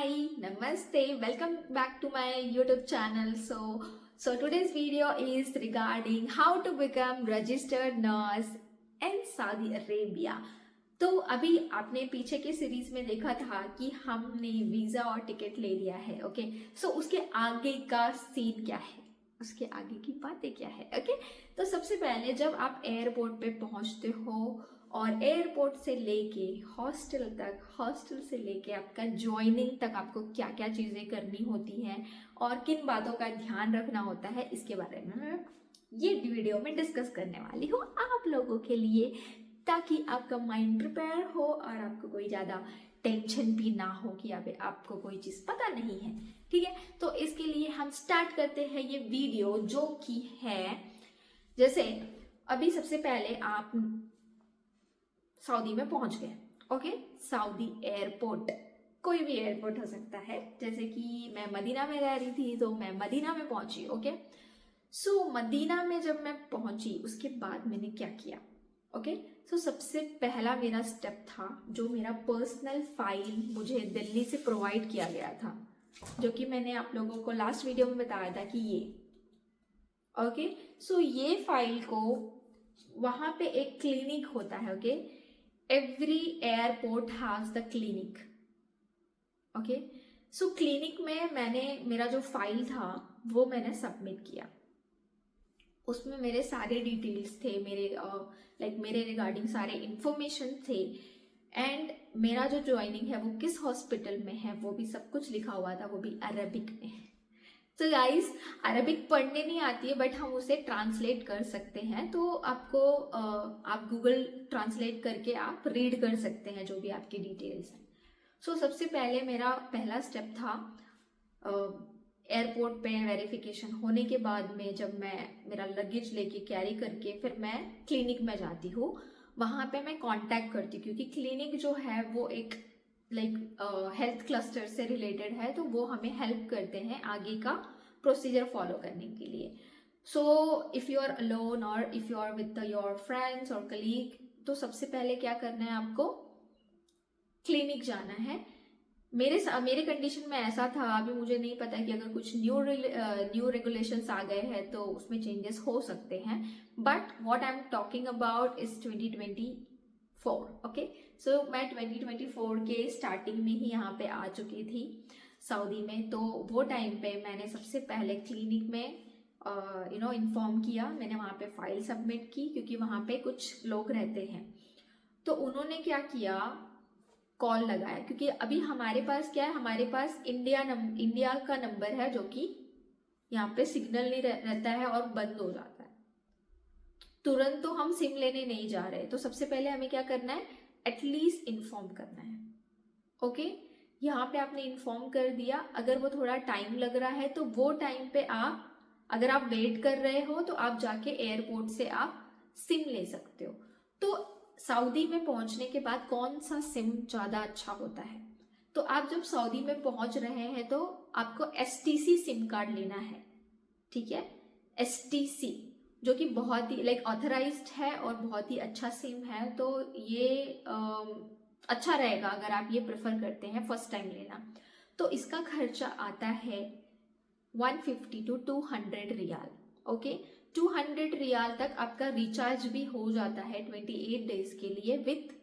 Hi, Namaste. Welcome back to my YouTube channel. So today's video is regarding how to become registered nurse in Saudi Arabia. तो अभी आपने पीछे के series में देखा था कि हमने वीजा और टिकट ले लिया है, ओके। सो उसके आगे का सीन क्या है, उसके आगे की बातें क्या है, ओके। तो सबसे पहले जब आप एयरपोर्ट पे पहुंचते हो और एयरपोर्ट से लेके हॉस्टल तक, हॉस्टल से लेके आपका ज्वाइनिंग तक आपको क्या क्या चीज़ें करनी होती हैं और किन बातों का ध्यान रखना होता है, इसके बारे में मैं ये वीडियो में डिस्कस करने वाली हूँ आप लोगों के लिए, ताकि आपका माइंड प्रिपेयर हो और आपको कोई ज़्यादा टेंशन भी ना हो कि आपको कोई चीज़ पता नहीं है, ठीक है। तो इसके लिए हम स्टार्ट करते हैं ये वीडियो, जो कि है जैसे अभी सबसे पहले आप सऊदी में पहुंच गए, ओके। सऊदी एयरपोर्ट, कोई भी एयरपोर्ट हो सकता है, जैसे कि मैं मदीना में रह रही थी तो मैं मदीना में पहुंची, ओके। सो मदीना में जब मैं पहुंची उसके बाद मैंने क्या किया, ओके। सो सबसे पहला मेरा स्टेप था, जो मेरा पर्सनल फाइल मुझे दिल्ली से प्रोवाइड किया गया था, जो कि मैंने आप लोगों को लास्ट वीडियो में बताया था कि ये, ओके। सो ये फाइल को वहाँ पे एक क्लिनिक होता है, okay. Every airport has the clinic, okay. So clinic में मैंने मेरा जो फाइल था वो मैंने सबमिट किया। उसमें मेरे सारे डिटेल्स थे, मेरे रिगार्डिंग सारे इंफॉर्मेशन थे, एंड मेरा जो ज्वाइनिंग है वो किस हॉस्पिटल में है वो भी सब कुछ लिखा हुआ था, वो भी अरबिक में। तो गाइस, अरबिक पढ़ने नहीं आती है बट हम उसे ट्रांसलेट कर सकते हैं, तो आपको आप गूगल ट्रांसलेट करके आप रीड कर सकते हैं जो भी आपकी डिटेल्स हैं। सो सबसे पहले मेरा पहला स्टेप था एयरपोर्ट पे वेरिफिकेशन होने के बाद में, जब मैं मेरा लगेज लेके कैरी करके फिर मैं क्लिनिक में जाती हूँ, वहाँ पे मैं कांटेक्ट करती हूँ, क्योंकि क्लिनिक जो है वो एक हेल्थ क्लस्टर से रिलेटेड है, तो वो हमें हेल्प करते हैं आगे का प्रोसीजर फॉलो करने के लिए। So if you are alone और if you are with your friends और कलीग, तो सबसे पहले क्या करना है, आपको क्लिनिक जाना है। मेरे कंडीशन में ऐसा था, अभी मुझे नहीं पता कि अगर कुछ न्यू रेगुलेशंस आ गए हैं तो उसमें चेंजेस हो सकते हैं, but what I am talking about is 2024, okay. So मैं 2024 के स्टार्टिंग में ही यहाँ पे आ चुकी थी सऊदी में। तो वो टाइम पे मैंने सबसे पहले क्लिनिक में इन्फॉर्म किया, मैंने वहाँ पे फाइल सबमिट की, क्योंकि वहाँ पे कुछ लोग रहते हैं। तो उन्होंने क्या किया, कॉल लगाया, क्योंकि अभी हमारे पास क्या है, हमारे पास इंडिया का नंबर है, जो कि यहाँ पे सिग्नल नहीं रहता है और बंद हो जाता है तुरंत, तो हम सिम लेने नहीं जा रहे। तो सबसे पहले हमें क्या करना है, एटलीस्ट इन्फॉर्म करना है, ओके। यहाँ पे आपने इन्फॉर्म कर दिया, अगर वो थोड़ा टाइम लग रहा है तो वो टाइम पे आप, अगर आप वेट कर रहे हो तो आप जाके एयरपोर्ट से आप सिम ले सकते हो। तो सऊदी में पहुंचने के बाद कौन सा सिम ज़्यादा अच्छा होता है, तो आप जब सऊदी में पहुंच रहे हैं तो आपको एसटीसी सिम कार्ड लेना है, ठीक है। एसटीसी जो कि बहुत ही ऑथराइज्ड है और बहुत ही अच्छा सिम है, तो ये अच्छा रहेगा अगर आप ये प्रेफर करते हैं फर्स्ट टाइम लेना। तो इसका खर्चा आता है 150 to 200 रियाल, ओके। 200 रियाल तक आपका रिचार्ज भी हो जाता है 28 डेज के लिए विथ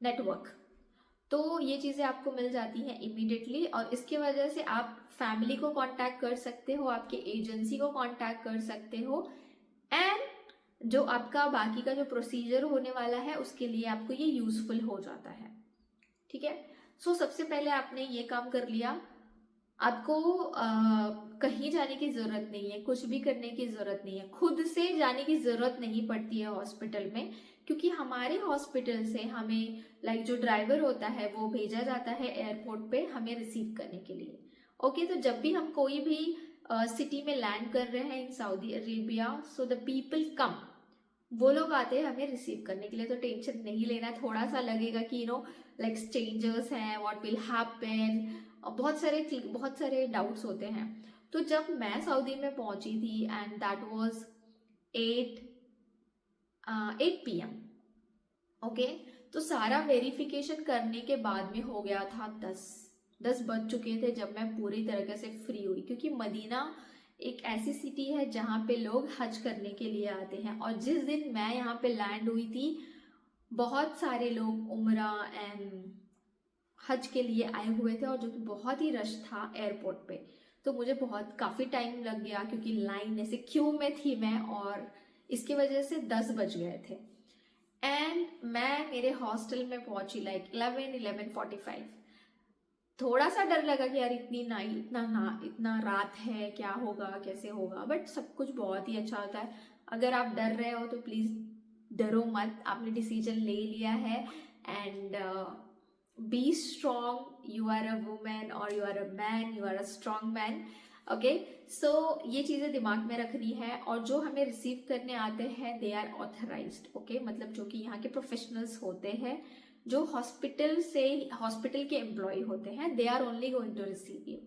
नेटवर्क। तो ये चीज़ें आपको मिल जाती हैं इमीडिएटली, और इसके वजह से आप फैमिली को कांटेक्ट कर सकते हो, आपके एजेंसी को कांटेक्ट कर सकते हो, एंड जो आपका बाकी का जो प्रोसीजर होने वाला है उसके लिए आपको ये यूजफुल हो जाता है, ठीक है। सो सबसे पहले आपने ये काम कर लिया, आपको कहीं जाने की ज़रूरत नहीं है, कुछ भी करने की ज़रूरत नहीं है, खुद से जाने की ज़रूरत नहीं पड़ती है हॉस्पिटल में, क्योंकि हमारे हॉस्पिटल से हमें जो ड्राइवर होता है वो भेजा जाता है एयरपोर्ट पे हमें रिसीव करने के लिए, ओके। तो जब भी हम कोई भी सिटी में लैंड कर रहे हैं in Saudi Arabia, so the people come, वो लोग आते हैं हमें रिसीव करने के लिए। तो टेंशन नहीं लेना, थोड़ा सा लगेगा कि स्ट्रेंजर्स हैं, व्हाट विल हैपन, बहुत सारे डाउट्स होते हैं। तो जब मैं सऊदी में पहुंची थी and that was 8 PM, okay. तो सारा वेरिफिकेशन करने के बाद में हो गया था 10, 10 बज चुके थे जब मैं पूरी तरीके से फ्री हुई, क्योंकि मदीना एक ऐसी सिटी है जहाँ पे लोग हज करने के लिए आते हैं। और जिस दिन मैं यहाँ पे लैंड हुई थी, बहुत सारे लोग उम्रा एंड हज के लिए आए हुए थे, और जो कि बहुत ही रश था एयरपोर्ट पे। तो मुझे काफ़ी टाइम लग गया, क्योंकि लाइन ऐसे क्यू में थी मैं, और इसकी वजह से 10 बज गए थे। एंड मैं मेरे हॉस्टल में पहुंची लाइक 11:45। थोड़ा सा डर लगा कि यार इतना रात है, क्या होगा कैसे होगा, बट सब कुछ बहुत ही अच्छा होता है। अगर आप डर रहे हो तो प्लीज़ डरो मत, आपने डिसीजन ले लिया है। And be strong, you are a women और you are a man, you are a strong man. Okay, so ये चीज़ें दिमाग में रखनी है। और जो हमें रिसीव करने आते हैं दे आर ऑथराइज्ड, ओके, मतलब जो कि यहाँ के प्रोफेशनल्स होते हैं, जो हॉस्पिटल के एम्प्लॉय होते हैं, they are only going to receive you,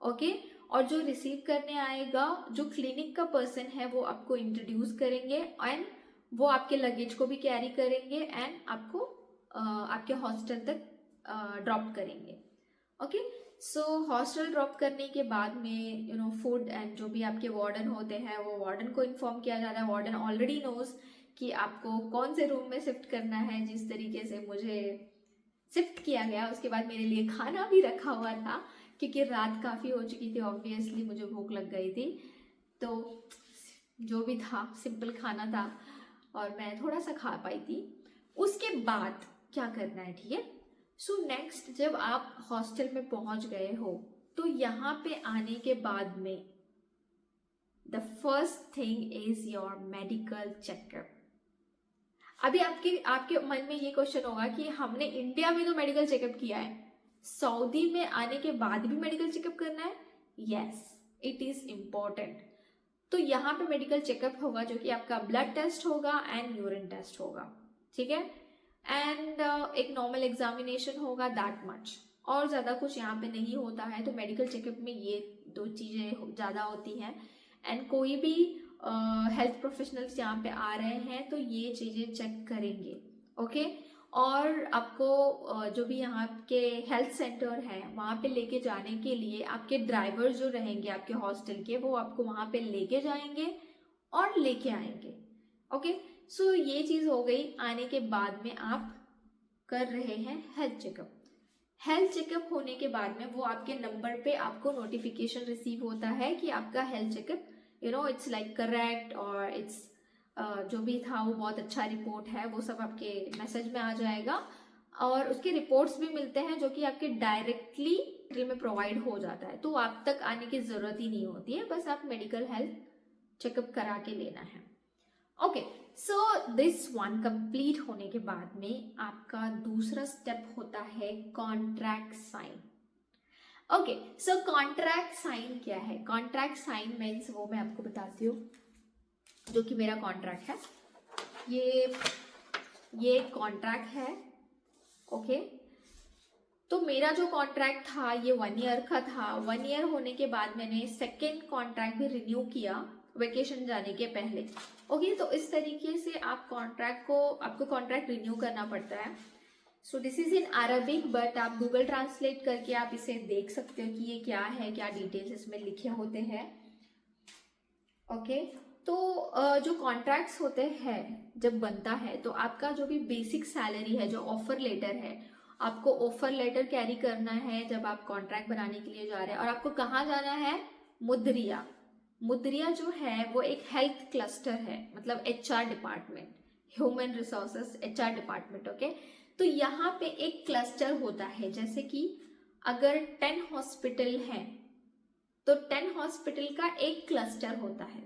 okay. और जो रिसीव करने आएगा, जो क्लिनिक का पर्सन है, वो आपको इंट्रोड्यूस करेंगे एंड वो आपके लगेज को भी कैरी करेंगे एंड आपको आपके हॉस्टल तक ड्रॉप करेंगे, ओके। सो हॉस्टल ड्रॉप करने के बाद में फूड एंड जो भी आपके वार्डन होते हैं, वो वार्डन को इन्फॉर्म किया जाता है। वार्डन ऑलरेडी नोज कि आपको कौन से रूम में शिफ्ट करना है। जिस तरीके से मुझे शिफ्ट किया गया, उसके बाद मेरे लिए खाना भी रखा हुआ था, क्योंकि रात काफ़ी हो चुकी थी, ऑब्वियसली मुझे भूख लग गई थी। तो जो भी था सिंपल खाना था और मैं थोड़ा सा खा पाई थी। उसके बाद क्या करना है, ठीक है। सो नेक्स्ट, जब आप हॉस्टल में पहुंच गए हो, तो यहाँ पे आने के बाद में the first thing is your medical checkup. अभी आपके मन में ये क्वेश्चन होगा कि हमने इंडिया में तो मेडिकल चेकअप किया है, सऊदी में आने के बाद भी मेडिकल चेकअप करना है? Yes, it is important. तो यहाँ पे मेडिकल चेकअप होगा, जो कि आपका ब्लड टेस्ट होगा एंड यूरिन टेस्ट होगा, ठीक है। एंड एक नॉर्मल एग्जामिनेशन होगा, दैट मच, और ज़्यादा कुछ यहाँ पे नहीं होता है। तो मेडिकल चेकअप में ये 2 चीज़ें ज़्यादा होती हैं। एंड कोई भी हेल्थ प्रोफेशनल्स यहाँ पे आ रहे हैं तो ये चीज़ें चेक करेंगे, ओके। और आपको जो भी यहाँ के हेल्थ सेंटर है वहाँ पे लेके जाने के लिए आपके ड्राइवर जो रहेंगे आपके हॉस्टल के, वो आपको वहाँ पे लेके जाएंगे और लेके आएंगे, ओके। सो ये चीज़ हो गई। आने के बाद में आप कर रहे हैं हेल्थ चेकअप। हेल्थ चेकअप होने के बाद में वो आपके नंबर पे आपको नोटिफिकेशन रिसीव होता है कि आपका health checkup it's like correct, और इट्स जो भी था वो बहुत अच्छा रिपोर्ट है, वो सब आपके मैसेज में आ जाएगा। और उसके रिपोर्ट्स भी मिलते हैं जो कि आपके डायरेक्टली में प्रोवाइड हो जाता है, तो आप तक आने की ज़रूरत ही नहीं होती है, बस आप मेडिकल हेल्थ चेकअप करा के लेना है, okay. So this one complete होने के बाद में आपका दूसरा स्टेप होता है कॉन्ट्रैक्ट साइन, ओके। सो कॉन्ट्रैक्ट साइन क्या है? कॉन्ट्रैक्ट साइन मीन्स, वो मैं आपको बताती हूँ, जो कि मेरा कॉन्ट्रैक्ट है, ये कॉन्ट्रैक्ट है, ओके। तो मेरा जो कॉन्ट्रैक्ट था ये 1 ईयर का था। 1 ईयर होने के बाद मैंने सेकेंड कॉन्ट्रैक्ट भी रिन्यू किया वेकेशन जाने के पहले, ओके। तो इस तरीके से आपको कॉन्ट्रैक्ट रिन्यू करना पड़ता है। सो this is in Arabic, but आप गूगल ट्रांसलेट करके आप इसे देख सकते हो कि ये क्या है, क्या डिटेल्स इसमें लिखे होते हैं, ओके। तो जो कॉन्ट्रैक्ट्स होते हैं जब बनता है, तो आपका जो भी बेसिक सैलरी है, जो ऑफर लेटर है, आपको ऑफर लेटर कैरी करना है जब आप कॉन्ट्रैक्ट बनाने के लिए जा रहे हैं। और आपको कहाँ जाना है? मुद्रिया। मुद्रिया जो है वो एक हेल्थ क्लस्टर है, मतलब HR department, human resources HR department, okay. तो यहाँ पे एक क्लस्टर होता है, जैसे कि अगर 10 हॉस्पिटल हैं तो 10 हॉस्पिटल का एक क्लस्टर होता है,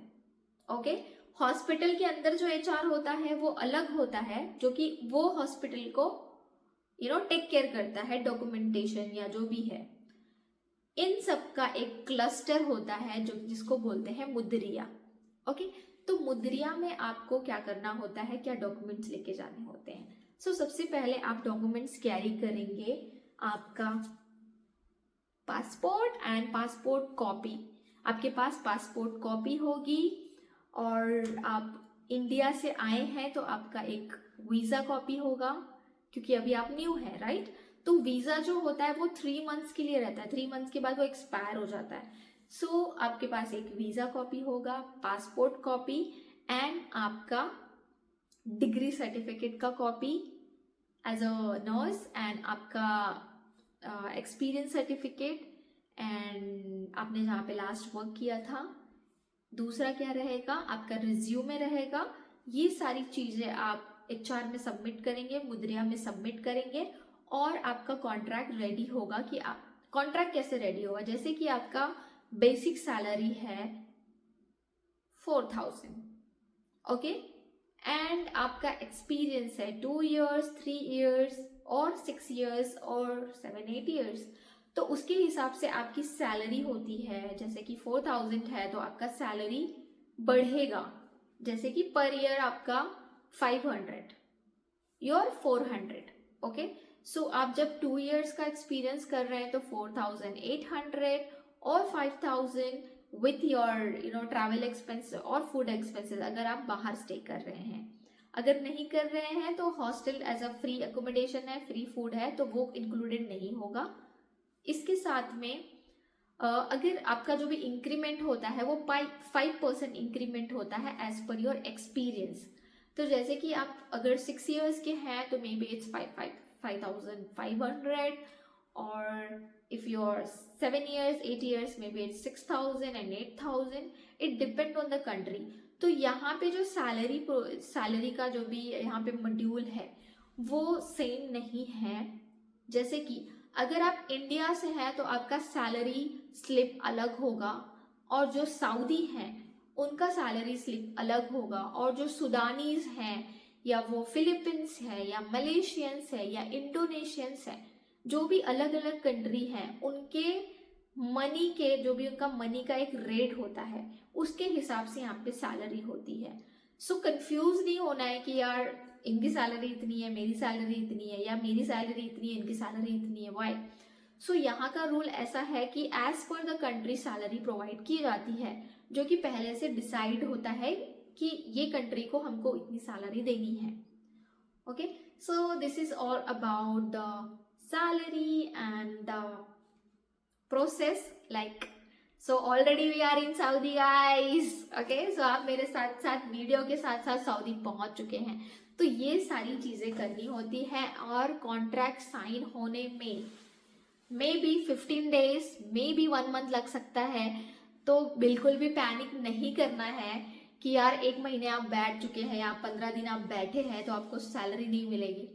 ओके। हॉस्पिटल के अंदर जो HR होता है वो अलग होता है, जो कि वो हॉस्पिटल को टेक केयर करता है, डॉक्यूमेंटेशन या जो भी है। इन सब का एक क्लस्टर होता है जो जिसको बोलते हैं मुद्रिया, ओके। तो मुद्रिया में आपको क्या करना होता है, क्या डॉक्यूमेंट्स लेके जाने होते हैं? सबसे पहले आप डॉक्यूमेंट्स कैरी करेंगे, आपका पासपोर्ट एंड पासपोर्ट कॉपी। आपके पास पासपोर्ट कॉपी होगी, और आप इंडिया से आए हैं तो आपका एक वीज़ा कॉपी होगा, क्योंकि अभी आप न्यू है, राइट। तो वीज़ा जो होता है वो 3 मंथ्स के लिए रहता है, 3 मंथ्स के बाद वो एक्सपायर हो जाता है। सो आपके पास एक वीज़ा कॉपी होगा, पासपोर्ट कॉपी एंड आपका डिग्री सर्टिफिकेट का copy as a nurse, and आपका एक्सपीरियंस सर्टिफिकेट, एंड आपने जहाँ पे लास्ट वर्क किया था। दूसरा क्या रहेगा, आपका रिज्यूमे रहेगा। ये सारी चीज़ें आप HR में सबमिट करेंगे, मुद्रिया में सबमिट करेंगे, और आपका कॉन्ट्रैक्ट रेडी होगा। कि आप कॉन्ट्रैक्ट कैसे रेडी होगा, जैसे कि आपका बेसिक सैलरी है 4000, ओके, एंड आपका एक्सपीरियंस है 2 years, 3 years और 6 years और 7-8 years, तो उसके हिसाब से आपकी सैलरी होती है। जैसे कि 4000 है तो आपका सैलरी बढ़ेगा, जैसे कि पर ईयर आपका 500 योर 400, ओके। सो आप जब 2 years का एक्सपीरियंस कर रहे हैं तो 4800 और 5000 विथ योर ट्रैवल एक्सपेंस और फूड एक्सपेंसेस, अगर आप बाहर स्टे कर रहे हैं। अगर नहीं कर रहे हैं तो hostel as a free accommodation है, फ्री फूड है, तो वो इंक्लूडेड नहीं होगा। इसके साथ में अगर आपका जो भी इंक्रीमेंट होता है वो 5% इंक्रीमेंट होता है एज पर योर एक्सपीरियंस। तो जैसे कि आप अगर 6 years के हैं तो मे बी इट्स 5500, और if you are 7 years, 8 years, may be it's 6000 and 8000, it depend on the country. तो यहाँ पे जो सैलरी का जो भी यहाँ पे मॉड्यूल है वो सेम नहीं है। जैसे कि अगर आप इंडिया से हैं तो आपका सैलरी स्लिप अलग होगा, और जो सऊदी हैं उनका सैलरी स्लिप अलग होगा, और जो सुडानीज हैं या वो फिलीपींस है या मलेशियंस है या इंडोनेशियंस है, जो भी अलग अलग कंट्री हैं, उनके मनी के जो भी उनका मनी का एक रेट होता है उसके हिसाब से यहाँ पे सैलरी होती है। सो कंफ्यूज नहीं होना है कि यार इनकी सैलरी इतनी है, मेरी सैलरी इतनी है, या मेरी सैलरी इतनी है, इनकी सैलरी इतनी है, वाई। सो यहाँ का रूल ऐसा है कि as per the country salary provide की जाती है, जो कि पहले से डिसाइड होता है कि ये कंट्री को हमको इतनी सैलरी देनी है, okay. So this is all about the salary and the process, like so already we are in Saudi guys, okay. So आप मेरे साथ साथ वीडियो के साथ साथ सऊदी पहुंच चुके हैं। तो ये सारी चीजें करनी होती है, और कॉन्ट्रैक्ट साइन होने में may be 15 days, may be 1 month लग सकता है। तो बिल्कुल भी पैनिक नहीं करना है कि यार 1 महीने आप बैठ चुके हैं या 15 दिन आप बैठे हैं तो आपको सैलरी नहीं मिलेगी।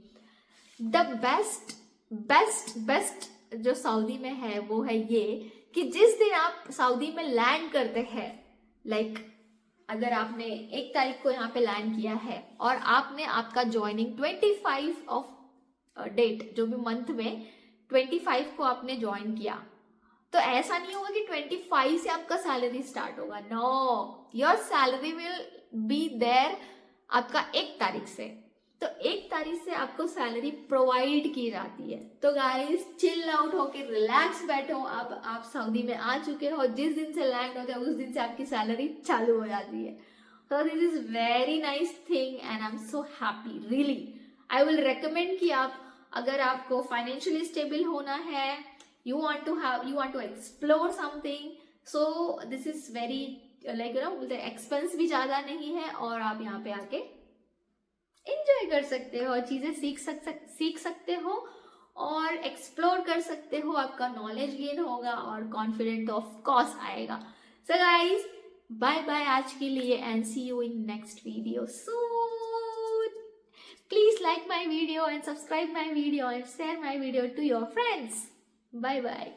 द बेस्ट बेस्ट बेस्ट जो सऊदी में है वो है ये कि जिस दिन आप सऊदी में लैंड करते हैं, लाइक अगर आपने 1 तारीख को यहाँ पे लैंड किया है और आपने आपका ज्वाइनिंग 25 ऑफ डेट, जो भी मंथ में 25 को आपने ज्वाइन किया, तो ऐसा नहीं होगा कि 25 से आपका सैलरी स्टार्ट होगा। No, your salary will be there आपका 1 तारीख से। तो 1 तारीख से आपको सैलरी प्रोवाइड की जाती है। तो गाइस चिल आउट होके रिलैक्स बैठो। अब आप सऊदी में आ चुके हो, जिस दिन से लैंड होते हैं उस दिन से आपकी सैलरी चालू हो जाती है। तो this is very nice thing and I am so happy, really I will recommend कि आप, अगर आपको फाइनेंशियली स्टेबल होना है, you want to explore something, so this is very like the expense भी ज्यादा नहीं है, और आप यहाँ पे आके enjoy कर सकते हो और चीजें सीख सकते हो और एक्सप्लोर कर सकते हो। आपका नॉलेज गेन होगा और कॉन्फिडेंट ऑफ कोर्स आएगा। सो गाइज बाय बाय आज के लिए, and see you in next video soon. Please like my video and subscribe my video and share my video to your friends. Bye bye.